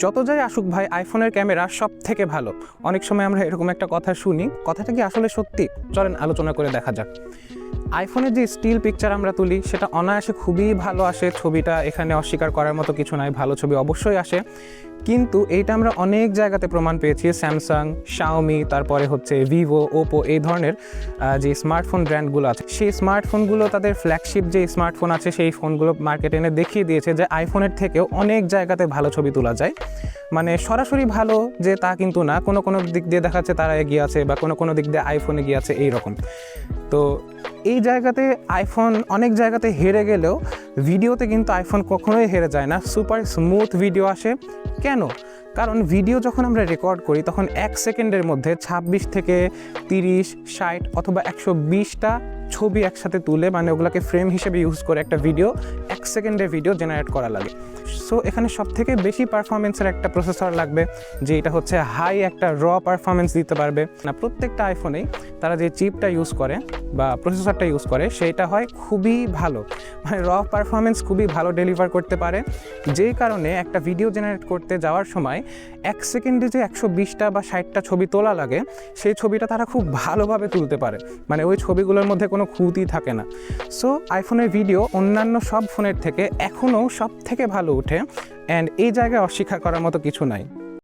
যত যাই আসুক ভাই, আইফোনের ক্যামেরা সব থেকে ভালো। অনেক সময় আমরা এরকম একটা কথা শুনি, কথাটা কি আসলে সত্যি? চলেন আলোচনা করে দেখা যাক। আইফোনের যে স্টিল পিকচার আমরা তুলি সেটা অনায়াসে খুবই ভালো আসে, ছবিটা এখানে অস্বীকার করার মতো কিছু নাই, ভালো ছবি অবশ্যই আসে। কিন্তু এইটা আমরা অনেক জায়গাতে প্রমাণ পেয়েছি, স্যামসাং, শাওমি, তারপরে হচ্ছে ভিভো, ওপো, এই ধরনের যে স্মার্টফোন ব্র্যান্ডগুলো আছে, সেই স্মার্টফোনগুলো তাদের ফ্ল্যাগশিপ যে স্মার্টফোন আছে সেই ফোনগুলো মার্কেটে এনে দেখিয়ে দিয়েছে যে আইফোনের থেকেও অনেক জায়গাতে ভালো ছবি তোলা যায়। মানে সরাসরি ভালো যে তা কিন্তু না, কোনো কোনো দিক দিয়ে দেখাচ্ছে তারা এগিয়ে আছে, বা কোনো কোনো দিক দিয়ে আইফোন এগিয়ে আছে, এইরকম। তো এই জায়গাতে আইফোন অনেক জায়গাতে হেরে গেলেও ভিডিওতে কিন্তু আইফোন কখনোই হেরে যায় না, সুপার স্মুথ ভিডিও আসে। কেন? কারণ ভিডিও যখন আমরা রেকর্ড করি তখন 1 সেকেন্ডের মধ্যে 26 থেকে 30, 60 অথবা 120টা ছবি একসাথে তুলে, মানে ওগুলোকে ফ্রেম হিসেবে ইউজ করে একটা ভিডিও, 1 সেকেন্ডের ভিডিও জেনারেট করা লাগে। সো এখানে সবথেকে বেশি পারফরমেন্সের একটা প্রসেসর লাগবে, যে এটা হচ্ছে হাই একটা র পারফরমেন্স দিতে পারবে না। প্রত্যেকটা আইফোনেই তারা যে চিপটা ইউজ করে বা প্রসেসরটা ইউজ করে সেইটা হয় খুবই ভালো, মানে র পারফরমেন্স খুবই ভালো ডেলিভার করতে পারে। যেই কারণে একটা ভিডিও জেনারেট করতে যাওয়ার সময় 1 সেকেন্ডে যে 120টা বা 60টা ছবি তোলা লাগে, সেই ছবিটা তারা খুব ভালোভাবে তুলতে পারে, মানে ওই ছবিগুলোর মধ্যে কোনো খুঁতি থাকে না। সো আইফোনের ভিডিও অন্যান্য সব ফোনের থেকে এখনও সব থেকে ভালো ওঠে, অ্যান্ড এই জায়গায় অস্বীকার করার মতো কিছু নাই।